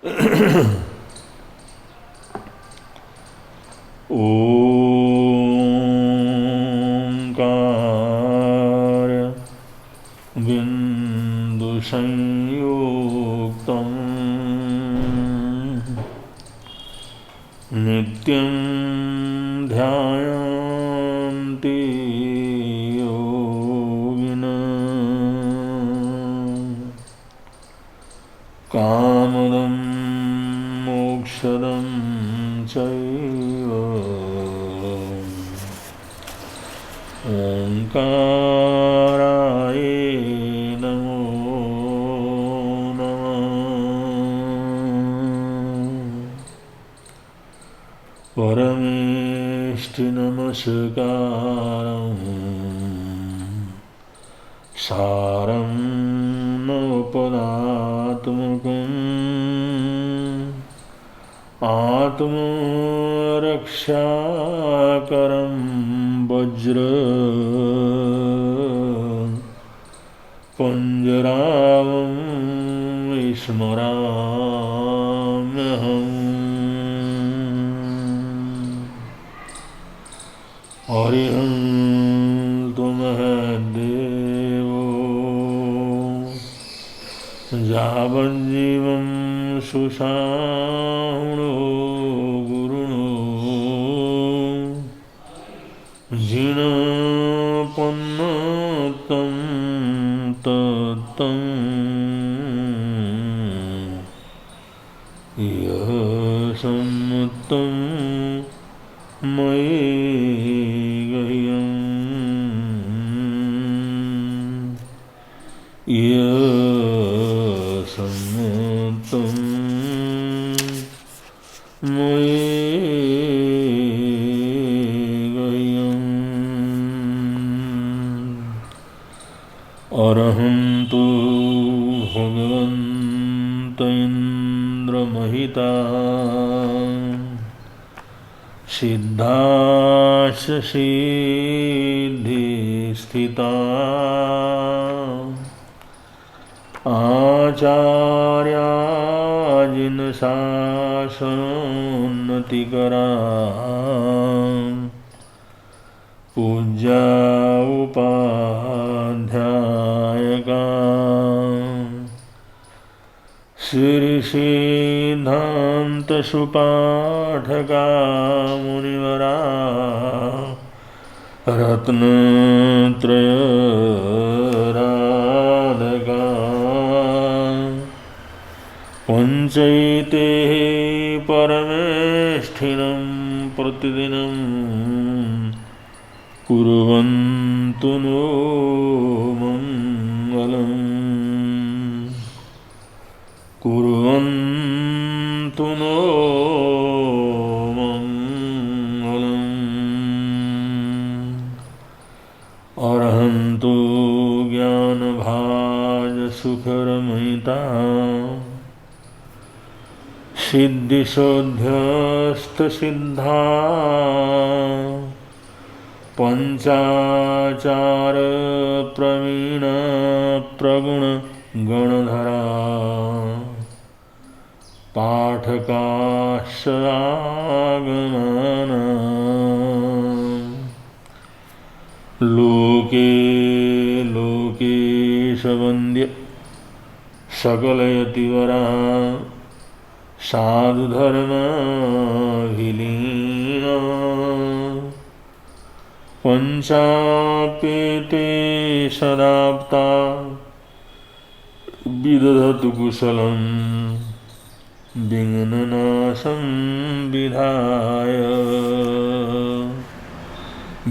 ओंकार बिंदु संयुक्तं नित्यं ध्यायन्ति योगिनः कामदं मोक्षदं चैव ओंकाराय नमो नमः। परमेष्टि नमस्कारं सारं नवपदात्मकम् आत्मरक्षाकरं वज्र पंजरावं स्मराम्यहम्। अरिहन्तु महद्देवो यावज्जीवं सुषाणो गुरुणो जिनपन्नतं तत्तं यः सम्मुतं मयि गह्यम् यः सम्मुतं मयि अरहन्तु भगवन्त इन्द्रमहिता सिद्धाश्च सिद्धिस्थिता आचार्याजिन शासनोन्नतिकरा पूज्या उपाध्यायका श्रीसिद्धान्त सुपाठका मुनिवरा रत्नत्रयराधका पंचैते परमेष्ठिनं प्रतिदिनं कुर्वन्तु नो मङ्गलम् कुर्वन्तु नो मङ्गलम्। अरहन्तु ज्ञानभाजसुखरमयिता सिद्धिसोऽध्यस्तसिद्धा पंचाचार प्रवीण प्रगुण गणधरा पाठकाश्चागमना लोके लोकेशवन्द्य सकलयतिवरा साधुधर्माभिलीना पंचाप्येते सदाप्ता विदधतु कुशलं विघ्ननाशं विधाय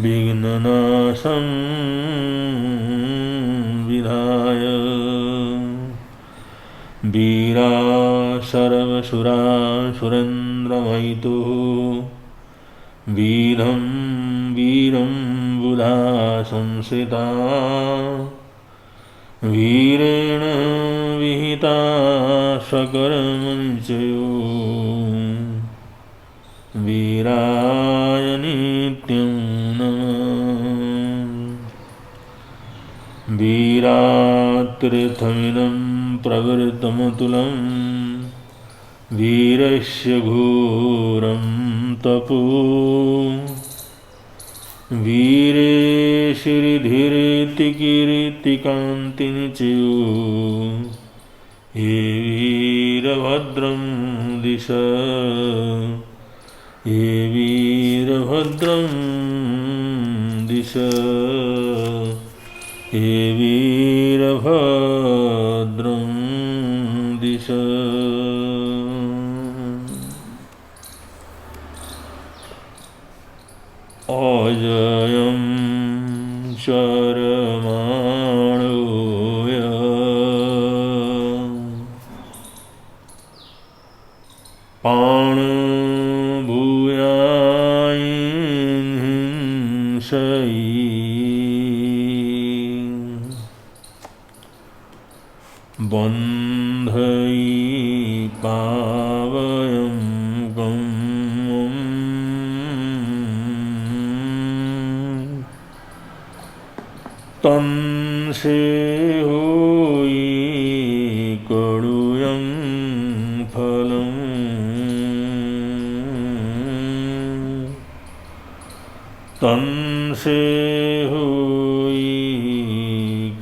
विघ्ननाशं विधाय। वीरा सर्वसुरा सुरेन्द्रमयितुः वीरं वीरं बुधा संश्रिता वीरेण विहिता सकर्मनिचयो वीराय नित्यं नमः। वीरातीर्थमिदं प्रवृत्तमतुलं वीरस्य घोरं तपो वीरे श्रीधीरेति कीर्तिकान्तिं च्यो हे वीरभद्रं दिश हे वीरभद्रं दिश हे वीरभद्रं दिश। अजयं शरमाणोय पाणभूयायिंसयि बन्धयि पावयं गम् तन्से होई कड़ुयं फलं तन्से होई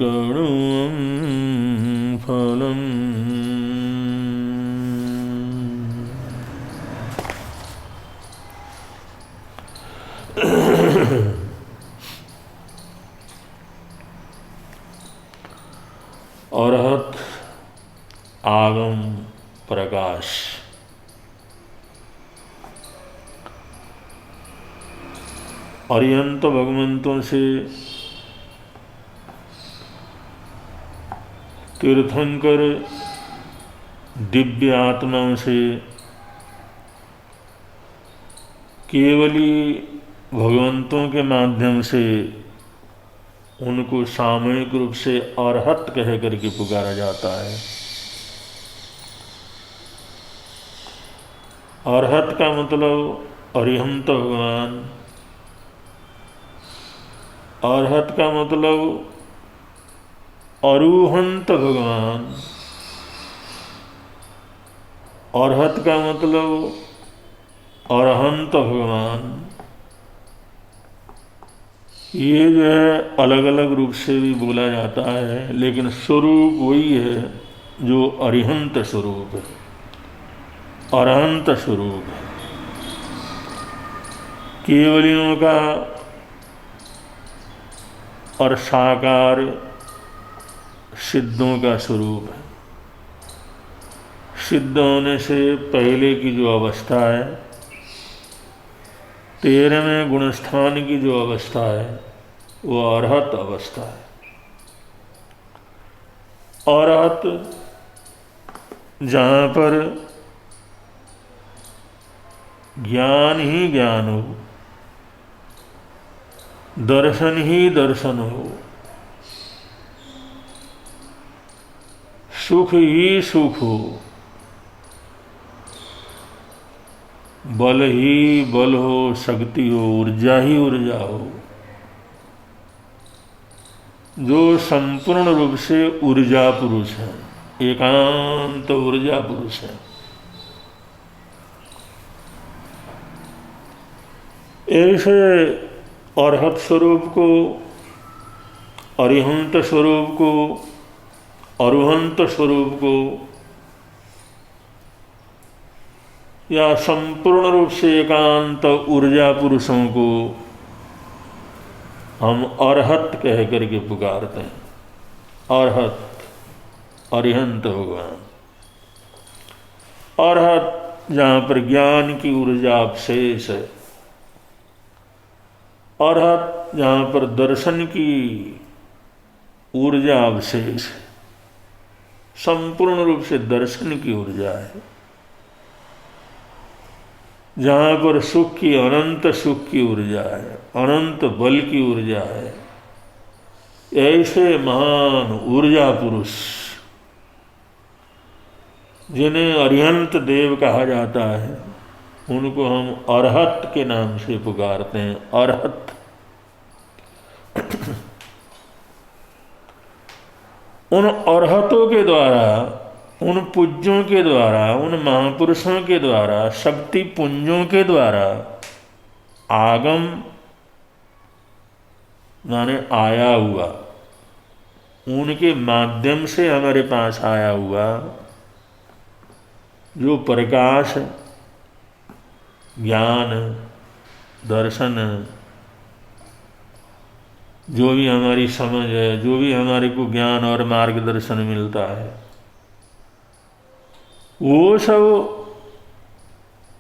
कड़ुयं फलं। अरहत आगम प्रकाश। अरिहंत भगवंतों से तीर्थंकर दिव्य आत्माओं से केवली भगवंतों के माध्यम से उनको सामूहिक रूप से अरहत कह करके पुकारा जाता है। अरहत का मतलब अरिहंत भगवान, अरहत का मतलब अरूहंत भगवान, अरहत का मतलब अरहंत भगवान। ये जो है अलग अलग रूप से भी बोला जाता है, लेकिन स्वरूप वही है जो अरिहंत स्वरूप है, अरहंत स्वरूप है। केवलियों का और साकार सिद्धों का स्वरूप है। सिद्ध होने से पहले की जो अवस्था है, 13वें गुणस्थान की जो अवस्था है, वो अरहत अवस्था है। अरहत जहाँ पर ज्ञान ही ज्ञान हो, दर्शन ही दर्शन हो, सुख ही सुख हो, बल ही बल हो, शक्ति हो, ऊर्जा ही ऊर्जा हो, जो संपूर्ण रूप से ऊर्जा पुरुष है, एकांत ऊर्जा पुरुष है। ऐसे अरहत स्वरूप को, अरिहंत स्वरूप को, अरुहंत स्वरूप को या संपूर्ण रूप से एकांत ऊर्जा पुरुषों को हम अरहत कह करके पुकारते हैं। अरहत, अरिहंत भगवान। अरहत जहाँ पर ज्ञान की ऊर्जा अवशेष है, अरहत जहाँ पर दर्शन की ऊर्जा अवशेष है, संपूर्ण रूप से दर्शन की ऊर्जा है, जहाँ पर सुख की, अनंत सुख की ऊर्जा है, अनंत बल की ऊर्जा है, ऐसे महान ऊर्जा पुरुष जिन्हें अरिहंत देव कहा जाता है, उनको हम अरहत के नाम से पुकारते हैं। अरहत। उन अरहतों के द्वारा उन पूज्यों के द्वारा, उन महापुरुषों के द्वारा, शक्ति पुंजों के द्वारा आगम माने आया हुआ, उनके माध्यम से हमारे पास आया हुआ जो प्रकाश, ज्ञान, दर्शन, जो भी हमारी समझ है, जो भी हमारे को ज्ञान और मार्गदर्शन मिलता है, वो सब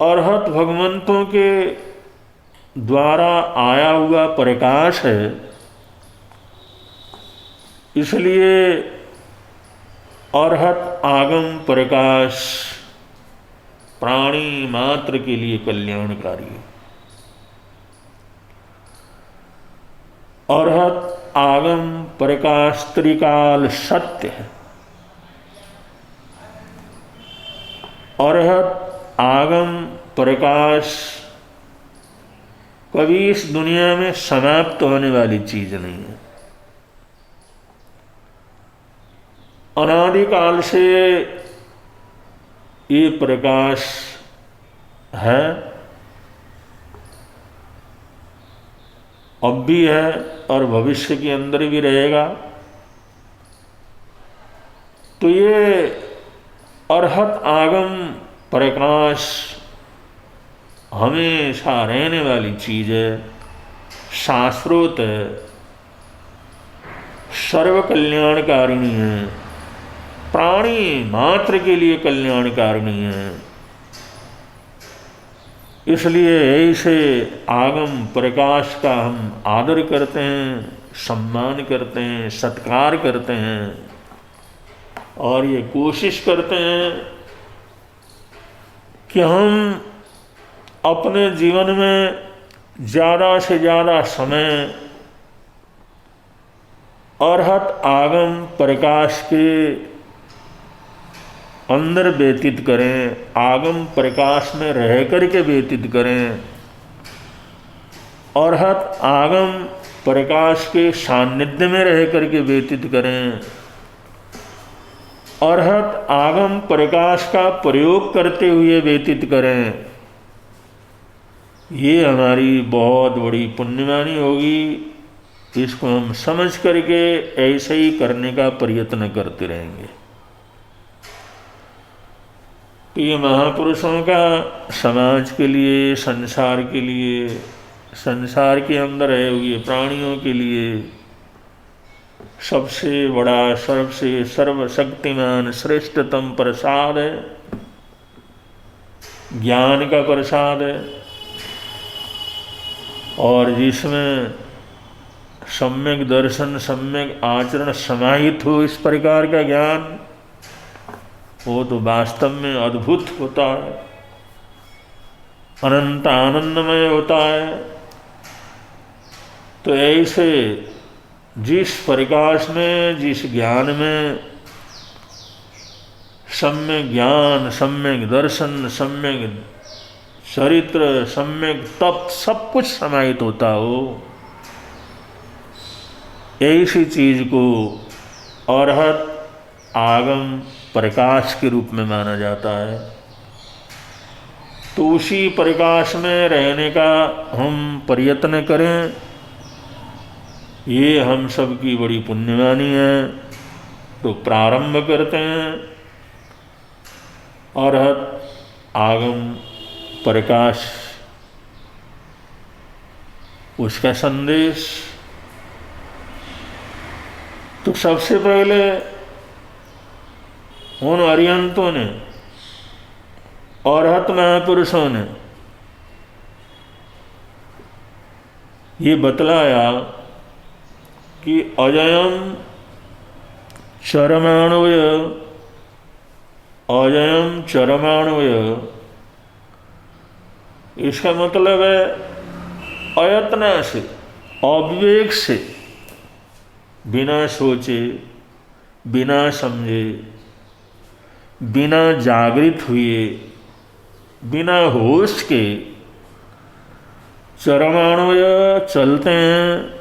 अरहत भगवंतों के द्वारा आया हुआ प्रकाश है। इसलिए अरहत आगम प्रकाश प्राणी मात्र के लिए कल्याणकारी है। अरहत आगम प्रकाश त्रिकाल सत्य है। अरहत आगम प्रकाश कभी इस दुनिया में समाप्त होने वाली चीज नहीं है। अनादिकाल से ये प्रकाश है, अब भी है और भविष्य के अंदर भी रहेगा। तो ये अरहत आगम प्रकाश हमेशा रहने वाली चीज है, शास्त्रोत है, सर्व कल्याणकारिणी है, प्राणी मात्र के लिए कल्याणकारिणी है। इसलिए ऐसे आगम प्रकाश का हम आदर करते हैं, सम्मान करते हैं, सत्कार करते हैं और ये कोशिश करते हैं कि हम अपने जीवन में ज़्यादा से ज़्यादा समय अरहत आगम प्रकाश के अंदर व्यतीत करें, आगम प्रकाश में रह कर के व्यतीत करें, अरहत आगम प्रकाश के सानिध्य में रह कर के व्यतीत करें, अरहत आगम प्रकाश का प्रयोग करते हुए व्यतीत करें। ये हमारी बहुत बड़ी पुण्यवानी होगी। इसको हम समझ करके ऐसे ही करने का प्रयत्न करते रहेंगे। तो ये महापुरुषों का समाज के लिए, संसार के लिए, संसार के अंदर रहे हुए प्राणियों के लिए सबसे बड़ा, सबसे सर्वशक्तिमान श्रेष्ठतम प्रसाद है, ज्ञान का प्रसाद है। और जिसमें सम्यक दर्शन, सम्यक आचरण समाहित हो इस प्रकार का ज्ञान, वो तो वास्तव में अद्भुत होता है, अनंत आनंदमय होता है। तो ऐसे जिस प्रकाश में, जिस ज्ञान में सम्यक ज्ञान, सम्यक दर्शन, सम्यक चरित्र, सम्यक तप सब कुछ समाहित होता हो, ऐसी चीज को अरहत आगम प्रकाश के रूप में माना जाता है। तो उसी प्रकाश में रहने का हम प्रयत्न करें, ये हम सब की बड़ी पुण्यवानी है। तो प्रारंभ करते हैं अरहत आगम प्रकाश, उसका संदेश। तो सबसे पहले उन अरिहंतों ने, अरहत महापुरुषों ने ये बतलाया कि अजयम चरमाणुय, अजयम चरमाणुय, इसका मतलब है अयत्न से, अविवेक से, बिना सोचे, बिना समझे, बिना जागृत हुए, बिना होश के चरमाणुय चलते हैं।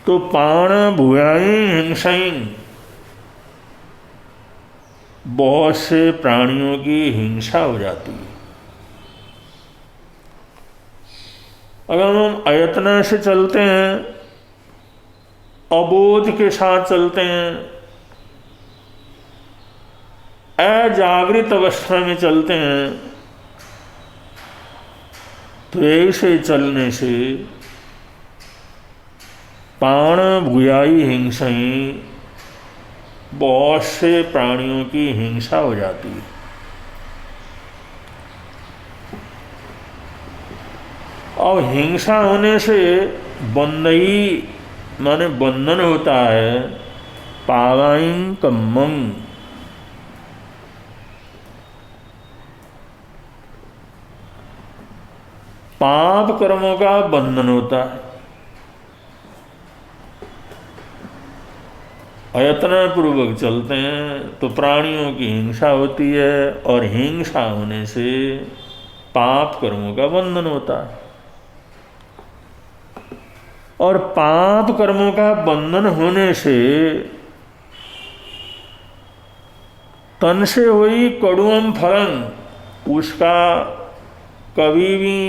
तो पाण भूयाई हिंसाई, बहुत से प्राणियों की हिंसा हो जाती है। अगर हम अयत्न से चलते हैं, अबोध के साथ चलते हैं, अजागृत अवस्था में चलते हैं, तो ऐसे चलने से प्राण भुयाई हिंसाएं, बहुत से प्राणियों की हिंसा हो जाती है। और हिंसा होने से बंदई माने बंधन होता है। पावाइन कम्मंग, पाप कर्मों का बंधन होता है। अयत्न पूर्वक चलते हैं तो प्राणियों की हिंसा होती है, और हिंसा होने से पाप कर्मों का बंधन होता है। और पाप कर्मों का बंधन होने से तन से हुई कड़ुअम फलन, उसका कभी भी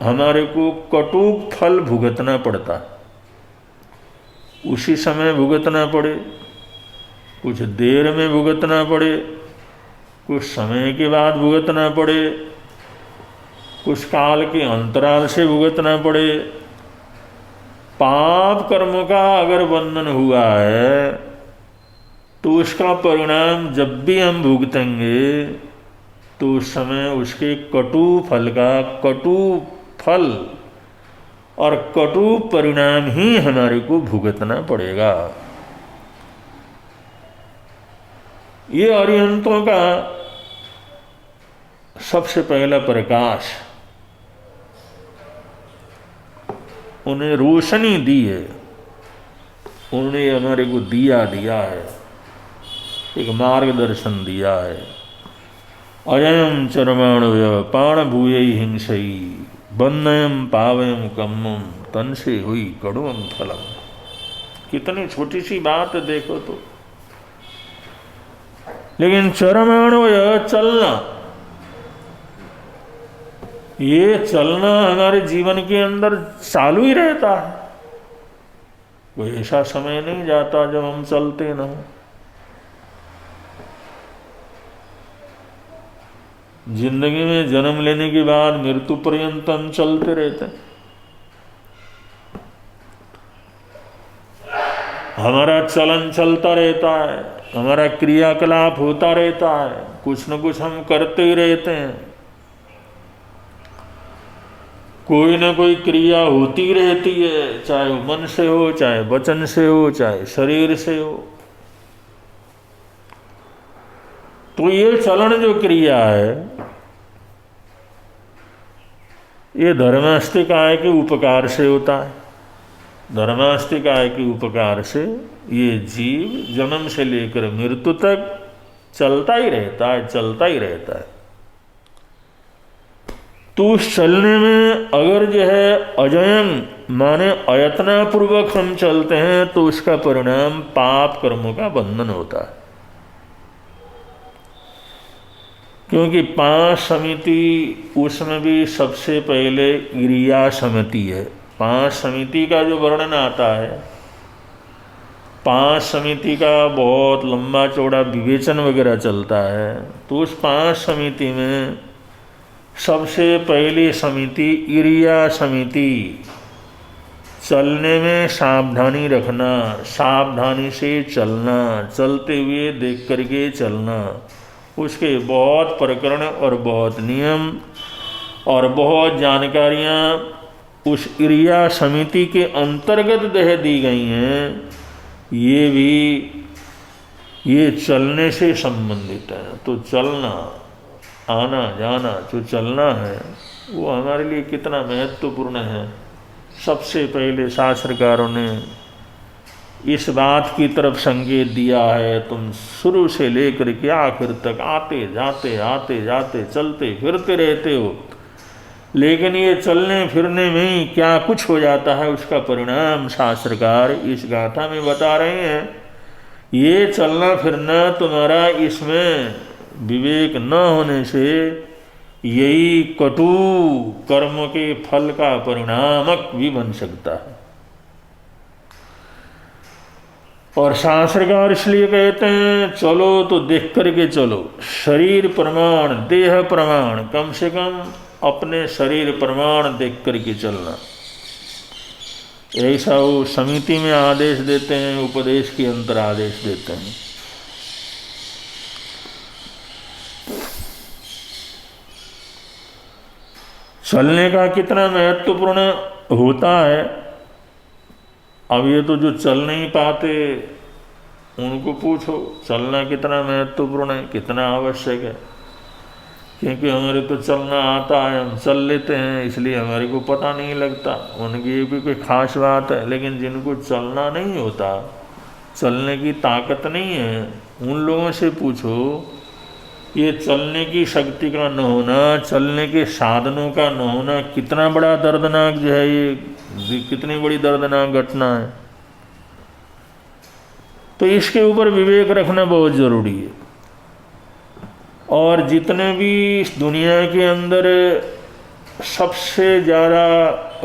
हमारे को कटुक फल भुगतना पड़ता है। उसी समय भुगतना पड़े, कुछ देर में भुगतना पड़े, कुछ समय के बाद भुगतना पड़े, कुछ काल के अंतराल से भुगतना पड़े। पाप कर्मों का अगर बंधन हुआ है तो उसका परिणाम जब भी हम भुगतेंगे तो उस समय उसके कटु फल का कटु फल और कटु परिणाम ही हमारे को भुगतना पड़ेगा। ये अरिहंतों का सबसे पहला प्रकाश, उन्हें रोशनी दी है, उन्होंने हमारे को दिया है, एक मार्गदर्शन दिया है। अयम चरमाणव्य पाण भूय हिंसई बन्नयम पावयम कम्मम तन से हुई कड़ुअम फलम। कितनी छोटी सी बात देखो तो, लेकिन चरमाणव्य चलना, ये चलना हमारे जीवन के अंदर चालू ही रहता है। कोई ऐसा समय नहीं जाता जब हम चलते ना हो। जिंदगी में जन्म लेने के बाद मृत्यु पर्यंत हम चलते रहते हैं। हमारा चलन चलता रहता है, हमारा क्रियाकलाप होता रहता है, कुछ न कुछ हम करते ही रहते हैं। कोई ना कोई क्रिया होती रहती है, चाहे वो मन से हो, चाहे वचन से हो, चाहे शरीर से हो। तो ये चलन जो क्रिया है, ये धर्मास्तिकाय के उपकार से होता है। धर्मास्तिकाय के उपकार से ये जीव जन्म से लेकर मृत्यु तक चलता ही रहता है, चलता ही रहता है। तो उस चलने में अगर जो है अजयं माने अयत्नापूर्वक हम चलते हैं तो उसका परिणाम पाप कर्मों का बंधन होता है। क्योंकि पांच समिति, उसमें भी सबसे पहले क्रिया समिति है। पांच समिति का जो वर्णन आता है, पांच समिति का बहुत लंबा चौड़ा विवेचन वगैरह चलता है। तो उस पांच समिति में सबसे पहली समिति इरिया समिति, चलने में सावधानी रखना, सावधानी से चलना, चलते हुए देख करके चलना। उसके बहुत प्रकरण और बहुत नियम और बहुत जानकारियाँ उस इरिया समिति के अंतर्गत दे दी गई हैं। ये भी ये चलने से संबंधित है। तो चलना, आना जाना जो चलना है वो हमारे लिए कितना महत्वपूर्ण है। सबसे पहले शास्त्रकारों ने इस बात की तरफ संकेत दिया है, तुम शुरू से लेकर के आखिर तक आते जाते चलते फिरते रहते हो, लेकिन ये चलने फिरने में ही क्या कुछ हो जाता है उसका परिणाम शास्त्रकार इस गाथा में बता रहे हैं। ये चलना फिरना तुम्हारा इसमें विवेक न होने से यही कटु कर्म के फल का परिणामक भी बन सकता है। और शास्त्रकार इसलिए कहते हैं चलो तो देख करके चलो, शरीर प्रमाण, देह प्रमाण, कम से कम अपने शरीर प्रमाण देख करके चलना। ऐसा वो समिति में आदेश देते हैं, उपदेश के अंतर आदेश देते हैं। चलने का कितना महत्वपूर्ण होता है, अब ये तो जो चल नहीं पाते उनको पूछो चलना कितना महत्वपूर्ण है, कितना आवश्यक है। क्योंकि हमारे तो चलना आता है, हम चल लेते हैं, इसलिए हमारे को पता नहीं लगता। उनकी ये भी कोई खास बात है। लेकिन जिनको चलना नहीं होता, चलने की ताकत नहीं है, उन लोगों से पूछो ये चलने की शक्ति का न होना, चलने के साधनों का न होना कितना बड़ा दर्दनाक जो है, ये कितनी बड़ी दर्दनाक घटना है। तो इसके ऊपर विवेक रखना बहुत ज़रूरी है। और जितने भी इस दुनिया के अंदर सबसे ज़्यादा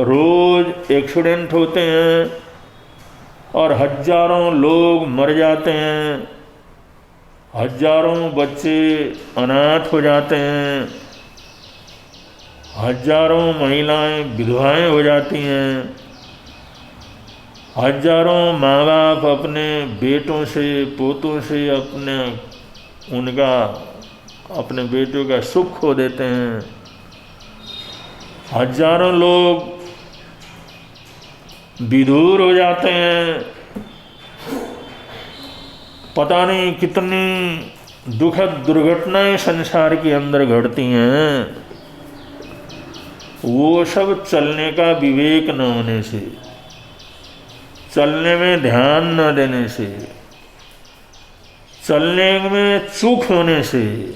रोज़ एक्सीडेंट होते हैं और हजारों लोग मर जाते हैं, हजारों बच्चे अनाथ हो जाते हैं, हजारों महिलाएं विधवाएं हो जाती हैं, हजारों माँ बाप अपने बेटों से पोतों से अपने बेटों का सुख खो देते हैं, हजारों लोग विधूर हो जाते हैं। पता नहीं कितनी दुखद दुर्घटनाएं संसार के अंदर घटती हैं, वो सब चलने का विवेक न होने से, चलने में ध्यान न देने से, चलने में चूक होने से।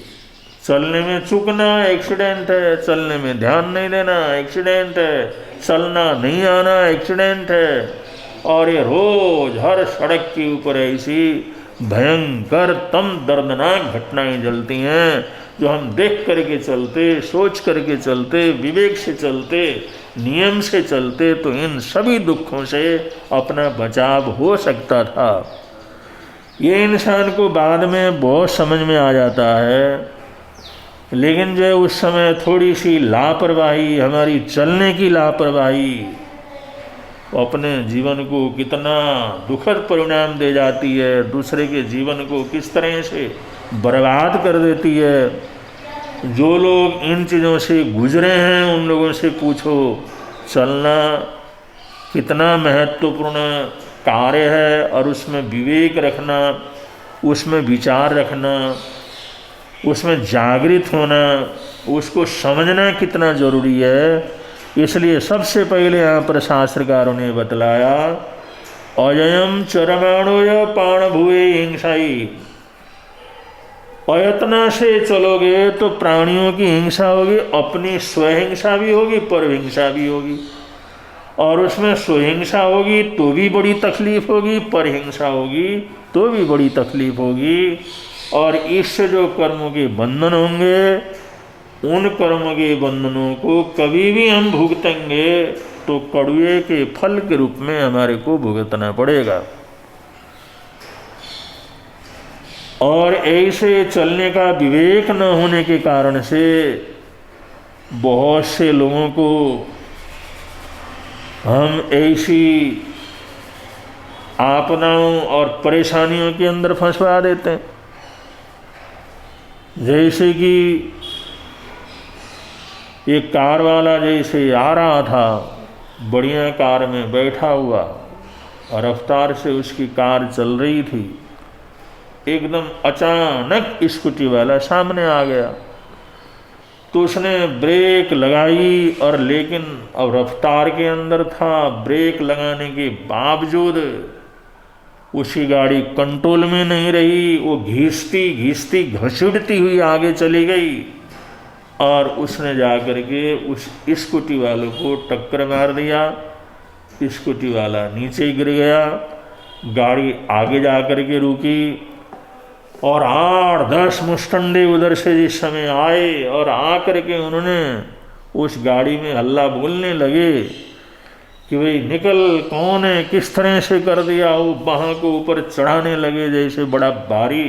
चलने में चूकना एक्सीडेंट है, चलने में ध्यान नहीं देना एक्सीडेंट है, चलना नहीं आना एक्सीडेंट है। और ये रोज हर सड़क के ऊपर ऐसी भयंकर दर्दनाक घटनाएं जलती हैं, जो हम देख करके चलते, सोच करके चलते, विवेक से चलते, नियम से चलते तो इन सभी दुखों से अपना बचाव हो सकता था। ये इंसान को बाद में बहुत समझ में आ जाता है। लेकिन जो उस समय थोड़ी सी लापरवाही, हमारी चलने की लापरवाही, अपने जीवन को कितना दुखद परिणाम दे जाती है, दूसरे के जीवन को किस तरह से बर्बाद कर देती है। जो लोग इन चीज़ों से गुजरे हैं उन लोगों से पूछो चलना कितना महत्वपूर्ण कार्य है, और उसमें विवेक रखना, उसमें विचार रखना, उसमें जागृत होना, उसको समझना कितना ज़रूरी है। इसलिए सबसे पहले यहाँ पर शास्त्रकारों ने बतलाया अजयम चरमाणोय पाणभुए हिंसाई। अयत्न से चलोगे तो प्राणियों की हिंसा होगी, अपनी स्वहिंसा भी होगी, परहिंसा भी होगी। और उसमें स्वहिंसा होगी तो भी बड़ी तकलीफ होगी, परहिंसा होगी तो भी बड़ी तकलीफ होगी। और इससे जो कर्मों के बंधन होंगे, उन कर्मों के बंधनों को कभी भी हम भुगतेंगे तो कड़ुए के फल के रूप में हमारे को भुगतना पड़ेगा। और ऐसे चलने का विवेक न होने के कारण से बहुत से लोगों को हम ऐसी आपदाओं और परेशानियों के अंदर फंसवा देते हैं। जैसे कि एक कार वाला जैसे आ रहा था, बढ़िया कार में बैठा हुआ और रफ्तार से उसकी कार चल रही थी, एकदम अचानक स्कूटी वाला सामने आ गया तो उसने ब्रेक लगाई, और लेकिन अब रफ्तार के अंदर था, ब्रेक लगाने के बावजूद उसकी गाड़ी कंट्रोल में नहीं रही, वो घिसती घिसती घसीटती हुई आगे चली गई और उसने जाकर के उस स्कूटी वाले को टक्कर मार दिया। स्कूटी वाला नीचे गिर गया, गाड़ी आगे जा कर के रुकी और 8-10 मुष्टंडे उधर से जिस समय आए और आकर के उन्होंने उस गाड़ी में हल्ला बोलने लगे कि भाई निकल, कौन है, किस तरह से कर दिया, वो वहाँ को ऊपर चढ़ाने लगे जैसे बड़ा भारी,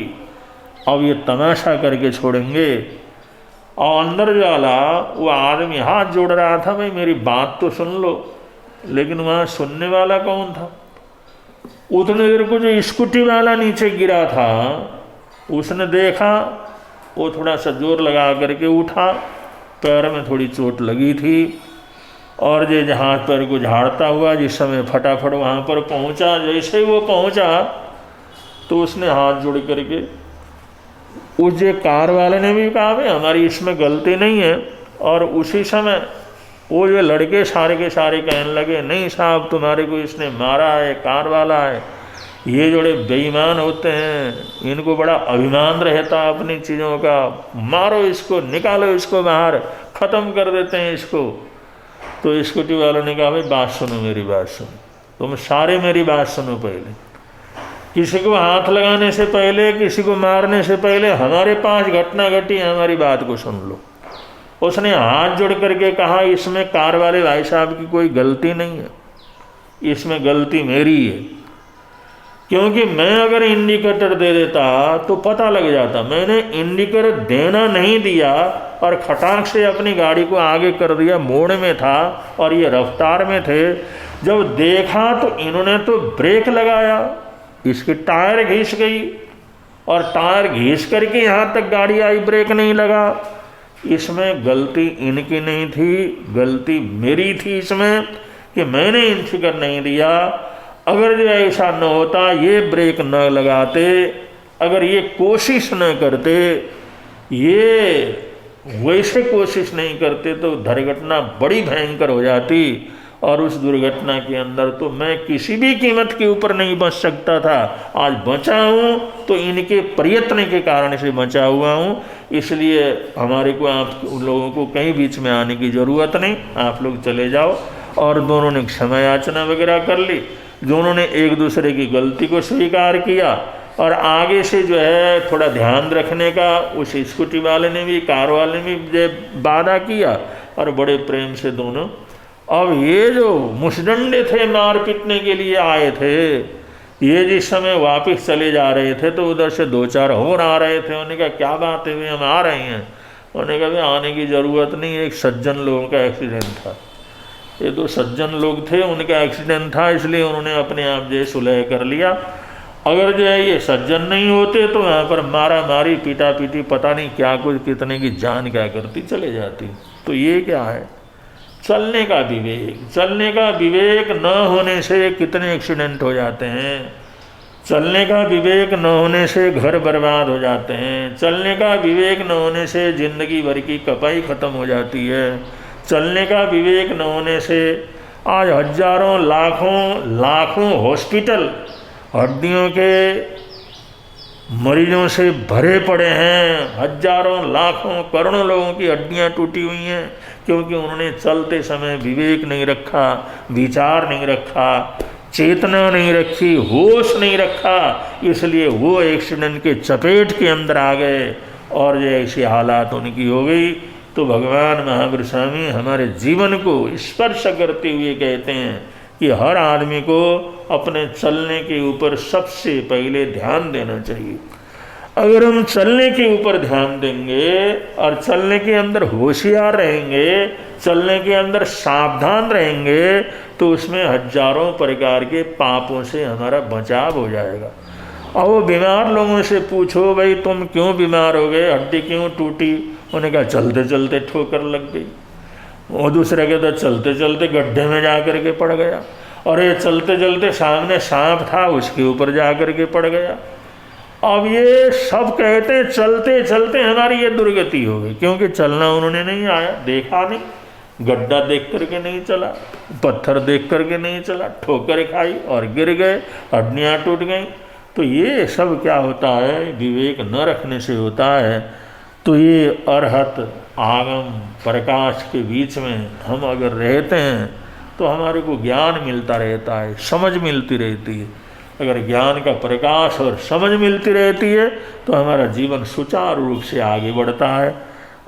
अब ये तमाशा करके छोड़ेंगे। और अंदर वाला वो आदमी हाथ जोड़ रहा था, भाई मेरी बात तो सुन लो, लेकिन वहाँ सुनने वाला कौन था? उतने देर को जो स्कूटी वाला नीचे गिरा था उसने देखा, वो थोड़ा सा जोर लगा करके उठा, पैर में थोड़ी चोट लगी थी, और जे जहाँ पैर को झाड़ता हुआ जिस समय फटाफट वहाँ पर पहुँचा, जैसे ही वो पहुँचा तो उसने हाथ जोड़ करके, उस जे कार वाले ने भी कहा भाई हमारी इसमें गलती नहीं है, और उसी समय वो जो लड़के सारे के सारे कहने लगे नहीं साहब तुम्हारे को इसने मारा है, कार वाला है, ये जोड़े बेईमान होते हैं इनको बड़ा अभिमान रहता अपनी चीज़ों का, मारो इसको, निकालो इसको बाहर, ख़त्म कर देते हैं इसको। तो स्कूटी वालों ने कहा भाई बात सुनो, मेरी बात सुनो, तुम सारे मेरी बात सुनो, पहले किसी को हाथ लगाने से पहले, किसी को मारने से पहले हमारे 5 घटना घटी, हमारी बात को सुन लो। उसने हाथ जोड़ करके कहा इसमें कार वाले भाई साहब की कोई गलती नहीं है, इसमें गलती मेरी है, क्योंकि मैं अगर इंडिकेटर दे देता तो पता लग जाता, मैंने इंडिकेटर देना नहीं दिया और खटाक से अपनी गाड़ी को आगे कर दिया, मोड़ में था और ये रफ्तार में थे। जब देखा तो इन्होंने तो ब्रेक लगाया, इसकी टायर घिस गई, और टायर घिस करके यहाँ तक गाड़ी आई, ब्रेक नहीं लगा। इसमें गलती इनकी नहीं थी, गलती मेरी थी इसमें कि मैंने इंडिकेटर नहीं दिया। अगर जो ऐसा न होता, ये ब्रेक न लगाते, अगर ये कोशिश न करते, ये वैसे कोशिश नहीं करते तो दुर्घटना बड़ी भयंकर हो जाती, और उस दुर्घटना के अंदर तो मैं किसी भी कीमत के ऊपर नहीं बच सकता था। आज बचा हूँ तो इनके प्रयत्न के कारण से बचा हुआ हूँ, इसलिए हमारे को आप लोगों को कहीं बीच में आने की ज़रूरत नहीं, आप लोग चले जाओ। और दोनों ने क्षमा याचना वगैरह कर ली, दोनों ने एक दूसरे की गलती को स्वीकार किया, और आगे से जो है थोड़ा ध्यान रखने का उस स्कूटी वाले ने भी, कार वाले ने भी वादा किया, और बड़े प्रेम से दोनों। अब ये जो मुसडंडे थे मार पीटने के लिए आए थे, ये जिस समय वापस चले जा रहे थे तो उधर से 2-4 और आ रहे थे। उन्होंने कहा क्या बात है, हम आ रहे हैं। उन्होंने कहा भाई आने की ज़रूरत नहीं, एक सज्जन लोगों का एक्सीडेंट था, ये 2 सज्जन लोग थे, उनका एक्सीडेंट था, इसलिए उन्होंने अपने आप जो सुलह कर लिया। अगर जो है ये सज्जन नहीं होते तो यहाँ पर मारा मारी, पीटा पीटी, पता नहीं क्या कुछ, कितने की जान क्या करती चले जाती। तो ये क्या है, चलने का विवेक। चलने का विवेक न होने से कितने एक्सीडेंट हो जाते हैं, चलने का विवेक न होने से घर बर्बाद हो जाते हैं, चलने का विवेक न होने से ज़िंदगी भर की कमाई ख़त्म हो जाती है, चलने का विवेक न होने से आज हजारों लाखों हॉस्पिटल हड्डियों के मरीजों से भरे पड़े हैं। हजारों लाखों करोड़ों लोगों की हड्डियां टूटी हुई हैं, क्योंकि उन्होंने चलते समय विवेक नहीं रखा, विचार नहीं रखा, चेतना नहीं रखी, होश नहीं रखा, इसलिए वो एक्सीडेंट के चपेट के अंदर आ गए और जो ऐसी हालात उनकी हो गई। तो भगवान महावीर स्वामी हमारे जीवन को स्पर्श करते हुए कहते हैं कि हर आदमी को अपने चलने के ऊपर सबसे पहले ध्यान देना चाहिए। अगर हम चलने के ऊपर ध्यान देंगे और चलने के अंदर होशियार रहेंगे, चलने के अंदर सावधान रहेंगे, तो उसमें हजारों प्रकार के पापों से हमारा बचाव हो जाएगा। और वो बीमार लोगों से पूछो भाई तुम क्यों बीमार हो गए, हड्डी क्यों टूटी, उन्हें कहा चलते चलते ठोकर लग गई। वो दूसरे के तो चलते चलते गड्ढे में जा कर के पड़ गया, और ये चलते चलते सामने सांप था उसके ऊपर जा कर के पड़ गया। अब ये सब कहते हैं चलते चलते हमारी ये दुर्गति हो गई, क्योंकि चलना उन्होंने नहीं आया, देखा नहीं, गड्ढा देख करके नहीं चला, पत्थर देख करके नहीं चला, ठोकर खाई और गिर गए, हड्डियाँ टूट गई। तो ये सब क्या होता है, विवेक न रखने से होता है। तो ये अरहत आगम प्रकाश के बीच में हम अगर रहते हैं तो हमारे को ज्ञान मिलता रहता है, समझ मिलती रहती है। अगर ज्ञान का प्रकाश और समझ मिलती रहती है तो हमारा जीवन सुचारू रूप से आगे बढ़ता है।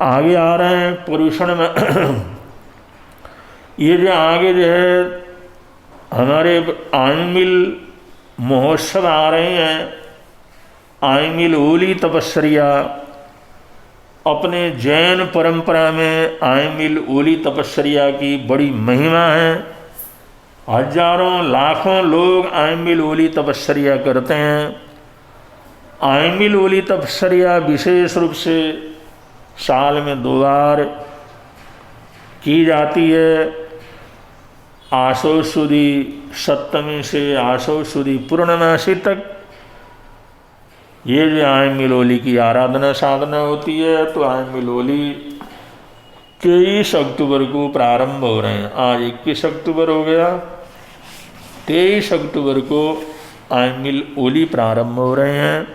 आगे आ रहे हैं पुरुषण में ये जो आगे जो है हमारे आयमिल महोत्सव आ रहे हैं, आयमिल ओली तपस्या। अपने जैन परंपरा में आयमिल ओली तपस्या की बड़ी महिमा है। हजारों लाखों लोग आयमिल ओली तपस्या करते हैं। आयमिल ओली तपस्या विशेष रूप से साल में 2 बार की जाती है। आशौ सुदी सप्तमी से आशौ सुदी पूर्णमासी तक ये जो आयमिल ओली की आराधना साधना होती है। तो आयमिल ओली 23 अक्टूबर को प्रारंभ हो रहे हैं। आज 21 अक्टूबर हो गया, 23 अक्टूबर को आयमिल ओली प्रारंभ हो रहे हैं।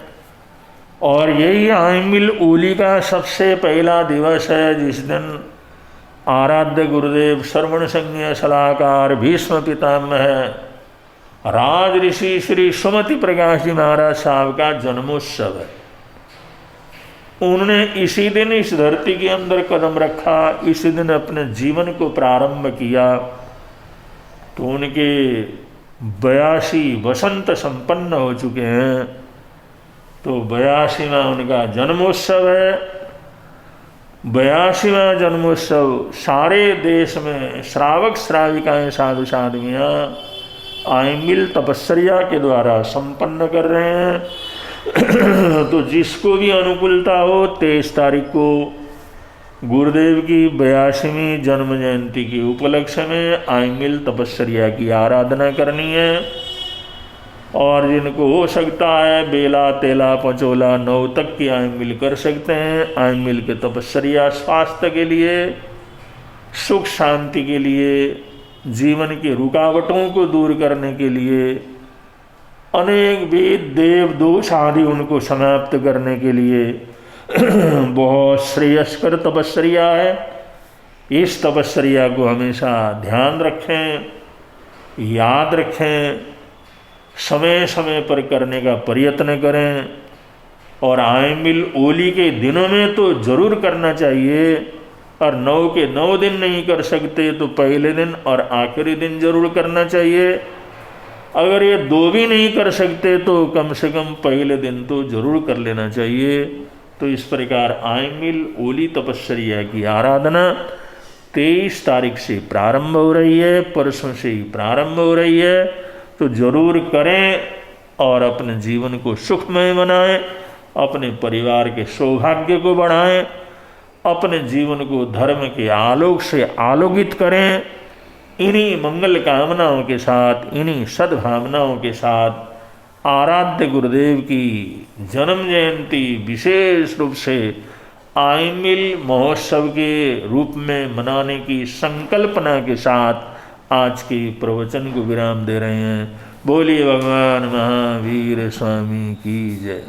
और यही आयमिल ओली का सबसे पहला दिवस है जिस दिन आराध्य गुरुदेव श्रवण संज्ञ सलाहकार भीष्म पितामह राज ऋषि श्री सुमति प्रकाश जी महाराज साहब का जन्मोत्सव है। उन्होंने इसी दिन इस धरती के अंदर कदम रखा, इसी दिन अपने जीवन को प्रारंभ किया। तो उनके 82 वसंत संपन्न हो चुके हैं। तो 82वां उनका जन्मोत्सव है। 82वां जन्मोत्सव सारे देश में श्रावक श्राविकाएं साधु साध्वियाँ आयमिल तपस्या के द्वारा संपन्न कर रहे हैं। तो जिसको भी अनुकूलता हो 23 तारीख को गुरुदेव की 82वीं जन्म जयंती के उपलक्ष्य में आयमिल तपस्या की आराधना करनी है। और जिनको हो सकता है बेला तेला पंचोला 9 तक की आयमिल कर सकते हैं। आयमिल के तपस्या स्वास्थ्य के लिए, सुख शांति के लिए, जीवन की रुकावटों को दूर करने के लिए, अनेक वेद देव दोष आदि उनको समाप्त करने के लिए बहुत श्रेयस्कर तपस्या है। इस तपस्या को हमेशा ध्यान रखें, याद रखें, समय समय पर करने का प्रयत्न करें। और आयमिल ओली के दिनों में तो जरूर करना चाहिए। और 9 के 9 दिन नहीं कर सकते तो पहले दिन और आखिरी दिन जरूर करना चाहिए। अगर ये 2 भी नहीं कर सकते तो कम से कम पहले दिन तो जरूर कर लेना चाहिए। तो इस प्रकार आयमिल ओली तपस्या की आराधना 23 तारीख से प्रारंभ हो रही है, परसों से ही प्रारंभ हो रही है। तो जरूर करें और अपने जीवन को सुखमय बनाएं, अपने परिवार के सौभाग्य को बढ़ाएं, अपने जीवन को धर्म के आलोक से आलोकित करें। इन्हीं मंगल कामनाओं के साथ, इन्हीं सद्भावनाओं के साथ आराध्य गुरुदेव की जन्म जयंती विशेष रूप से आयमिल महोत्सव के रूप में मनाने की संकल्पना के साथ आज के प्रवचन को विराम दे रहे हैं। बोलिए भगवान महावीर स्वामी की जय।